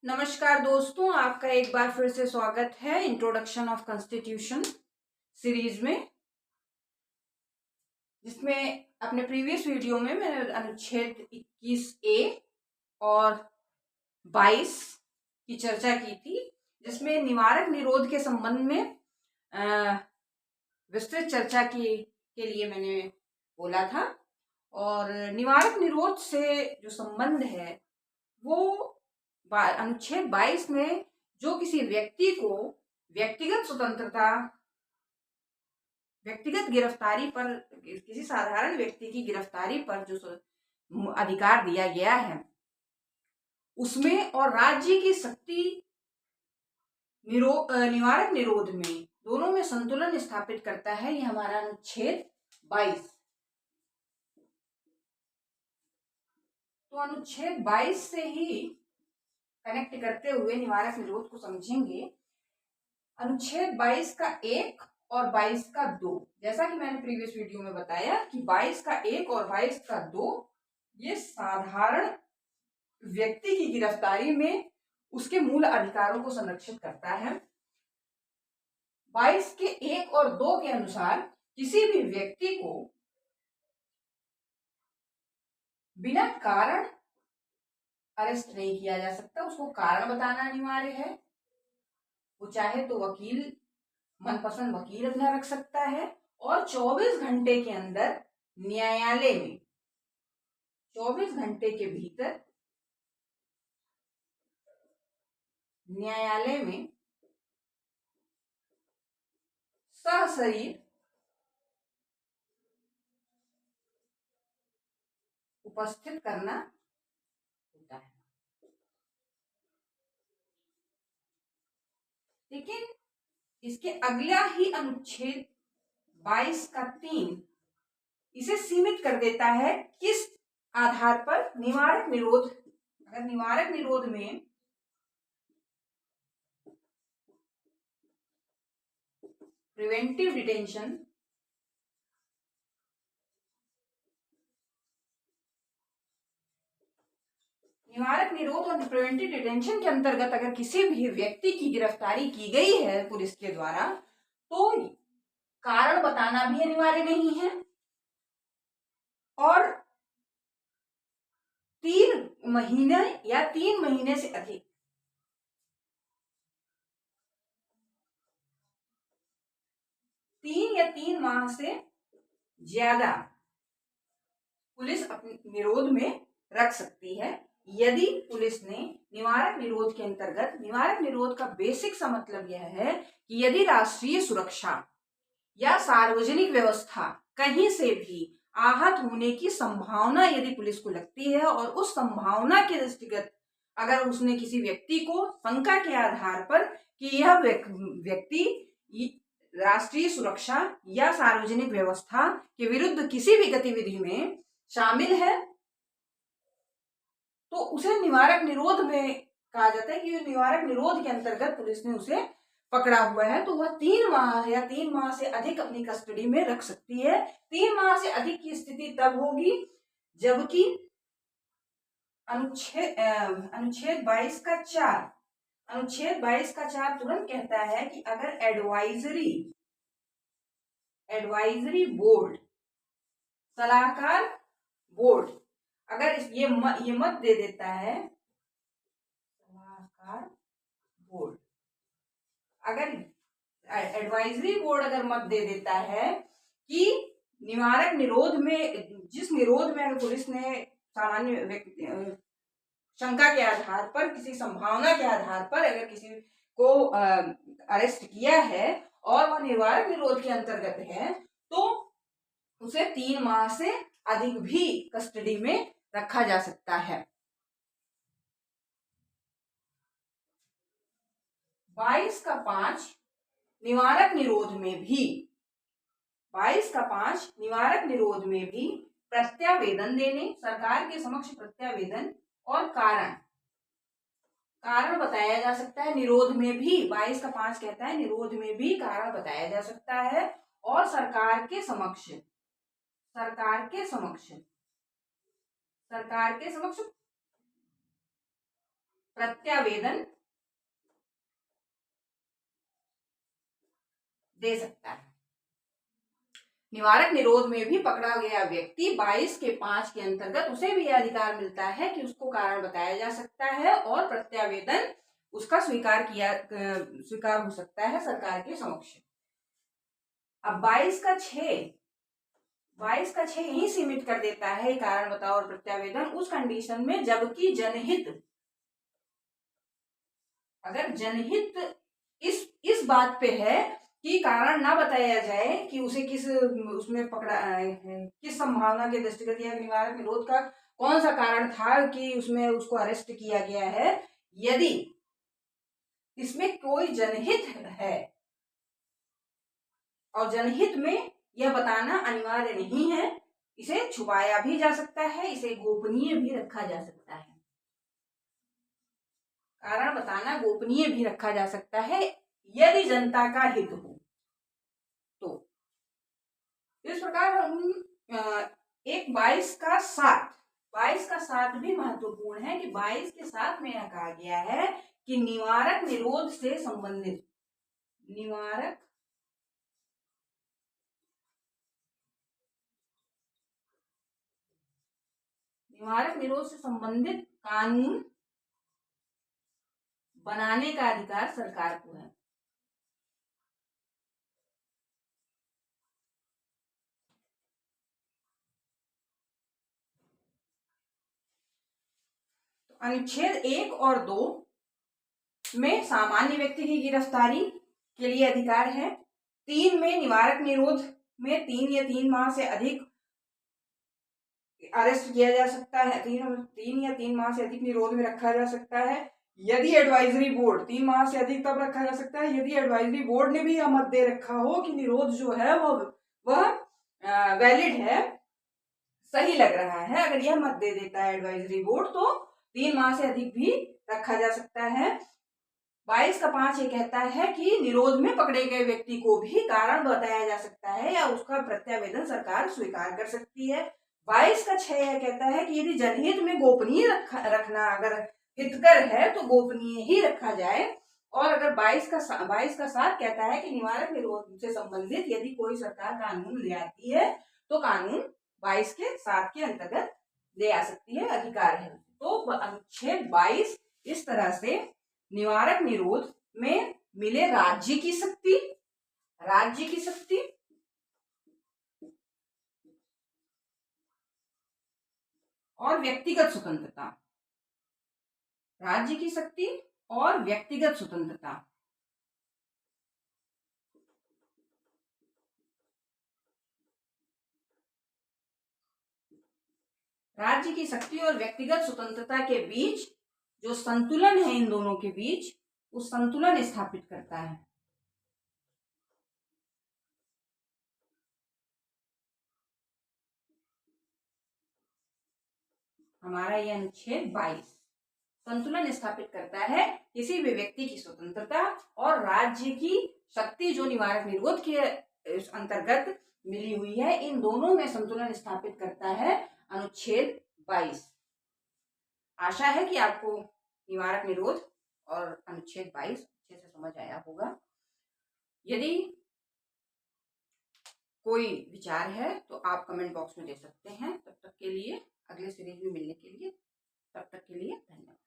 नमस्कार दोस्तों, आपका एक बार फिर से स्वागत है इंट्रोडक्शन ऑफ कॉन्स्टिट्यूशन सीरीज में, जिसमें अपने प्रीवियस वीडियो में मैंने अनुच्छेद 21A और 22 की चर्चा की थी, जिसमें निवारक निरोध के संबंध में विस्तृत चर्चा के लिए मैंने बोला था। और निवारक निरोध से जो संबंध है वो अनुच्छेद 22 में जो किसी व्यक्ति को व्यक्तिगत स्वतंत्रता, व्यक्तिगत गिरफ्तारी पर, किसी साधारण व्यक्ति की गिरफ्तारी पर जो अधिकार दिया गया है उसमें और राज्य की शक्ति निवारक निरोध में, दोनों में संतुलन स्थापित करता है। यह हमारा अनुच्छेद 22। तो अनुच्छेद 22 से ही कनेक्ट करते हुए निवारक निरोध को समझेंगे। अनुच्छेद 22 का 1 और 22 का 2, जैसा कि मैंने प्रीवियस वीडियो में बताया कि 22 का 1 और 22 का 2 ये साधारण व्यक्ति की गिरफ्तारी में उसके मूल अधिकारों को संरक्षित करता है। 22 के 1 और 2 के अनुसार किसी भी व्यक्ति को बिना कारण अरेस्ट नहीं किया जा सकता, उसको कारण बताना अनिवार्य है। वो चाहे तो वकील, मनपसंद वकील अपना रख सकता है और 24 घंटे के अंदर न्यायालय में, 24 घंटे के भीतर न्यायालय में सशरीर उपस्थित करना होता है। लेकिन इसके अगला ही अनुच्छेद 22 का 3 इसे सीमित कर देता है। किस आधार पर? निवारक निरोध। अगर निवारक निरोध में प्रिवेंटिव डिटेंशन, निवारक निरोध और प्रिवेंटिव डिटेंशन के अंतर्गत अगर किसी भी व्यक्ति की गिरफ्तारी की गई है पुलिस के द्वारा, तो कारण बताना भी अनिवार्य नहीं है और 3 महीने या 3 महीने से अधिक, 3 या 3 माह से ज्यादा पुलिस अपने निरोध में रख सकती है, यदि पुलिस ने निवारक निरोध के अंतर्गत, निवारक निरोध का बेसिक सा मतलब यह है कि यदि राष्ट्रीय सुरक्षा या सार्वजनिक व्यवस्था कहीं से भी आहत होने की संभावना यदि पुलिस को लगती है और उस संभावना के दृष्टिगत अगर उसने किसी व्यक्ति को शंका के आधार पर कि यह व्यक्ति राष्ट्रीय सुरक्षा या सार्वजनिक व्यवस्था के विरुद्ध किसी भी गतिविधि में शामिल है, तो उसे निवारक निरोध में कहा जाता है कि निवारक निरोध के अंतर्गत पुलिस ने उसे पकड़ा हुआ है, तो वह 3 माह या 3 माह से अधिक अपनी कस्टडी में रख सकती है। 3 माह से अधिक की स्थिति तब होगी जबकि अनुच्छेद 22 का 4, अनुच्छेद 22 का 4 तुरंत कहता है कि अगर एडवाइजरी बोर्ड, सलाहकार बोर्ड अगर ये मत दे देता है, सलाहकार बोर्ड अगर एडवाइजरी बोर्ड अगर मत दे देता है कि निवारक निरोध में, जिस निरोध में अगर पुलिस ने सामान्य शंका के आधार पर, किसी संभावना के आधार पर अगर किसी को अरेस्ट किया है और वह निवारक निरोध के अंतर्गत है, तो उसे 3 माह से अधिक भी कस्टडी में रखा जा सकता है। 22 का 5 निवारक निरोध में भी, 22 का 5 निवारक निरोध में भी प्रत्यावेदन देने, सरकार के समक्ष प्रत्यावेदन और कारण बताया जा सकता है। निरोध में भी 22 का 5 कहता है निरोध में भी कारण बताया जा सकता है और सरकार के समक्ष प्रत्यावेदन दे सकता है। निवारक निरोध में भी पकड़ा गया व्यक्ति 22 के 5 के अंतर्गत उसे भी यह अधिकार मिलता है कि उसको कारण बताया जा सकता है और प्रत्यावेदन उसका स्वीकार हो सकता है सरकार के समक्ष। अब 22 का 6 ही सीमित कर देता है कारण बताओ और प्रत्यावेदन उस कंडीशन में जबकि जनहित, अगर जनहित इस बात पे है कि कारण ना बताया जाए कि उसे उसमें पकड़ा है, किस संभावना के दृष्टिगत या निवारक निरोध का कौन सा कारण था कि उसमें उसको अरेस्ट किया गया है, यदि इसमें कोई जनहित है और जनहित में यह बताना अनिवार्य नहीं है, इसे छुपाया भी जा सकता है, इसे गोपनीय भी रखा जा सकता है। कारण बताना गोपनीय भी रखा जा सकता है यदि जनता का हित हो। तो इस प्रकार हम एक 22 का 7 भी महत्वपूर्ण है कि 22 के 7 में यह कहा गया है कि निवारक निरोध से संबंधित निवारक निरोध से संबंधित कानून बनाने का अधिकार सरकार को है। तो अनुच्छेद 1 और 2 में सामान्य व्यक्ति की गिरफ्तारी के लिए अधिकार है। 3 में निवारक निरोध में 3 या 3 माह से अधिक अरेस्ट किया जा सकता है, 3 या 3 माह से अधिक निरोध में रखा जा सकता है। यदि एडवाइजरी बोर्ड 3 माह से अधिक तब रखा जा सकता है यदि एडवाइजरी बोर्ड ने भी यह मत दे रखा हो कि निरोध जो है वह वैलिड है, सही लग रहा है। अगर यह मत दे देता है एडवाइजरी बोर्ड तो 3 माह से अधिक भी रखा जा सकता है। 22 का 5 ये कहता है कि निरोध में पकड़े गए व्यक्ति को भी कारण बताया जा सकता है या उसका प्रत्यावेदन सरकार स्वीकार कर सकती है। 22 का 6 यह कहता है कि यदि जनहित में गोपनीय रखना अगर हितकर है तो गोपनीय ही रखा जाए। और अगर 22 का 7 कहता है कि निवारक निरोध से संबंधित यदि कोई सरकार कानून ले आती है तो कानून 22 के 7 के अंतर्गत ले आ सकती है, अधिकार है। तो अनुच्छेद 22 इस तरह से निवारक निरोध में मिले राज्य की शक्ति और व्यक्तिगत स्वतंत्रता, राज्य की शक्ति और व्यक्तिगत स्वतंत्रता, राज्य की शक्ति और व्यक्तिगत स्वतंत्रता के बीच जो संतुलन है, इन दोनों के बीच उस संतुलन स्थापित करता है। हमारा यह अनुच्छेद 22 संतुलन स्थापित करता है किसी भी व्यक्ति की स्वतंत्रता और राज्य की शक्ति जो निवारक निरोध के अंतर्गत मिली हुई है, इन दोनों में संतुलन स्थापित करता है अनुच्छेद 22। आशा है कि आपको निवारक निरोध और अनुच्छेद 22 अच्छे से समझ आया होगा। यदि कोई विचार है तो आप कमेंट बॉक्स में दे सकते हैं। तब तक के लिए, अगले सीरीज में मिलने के लिए, तब तक के लिए धन्यवाद।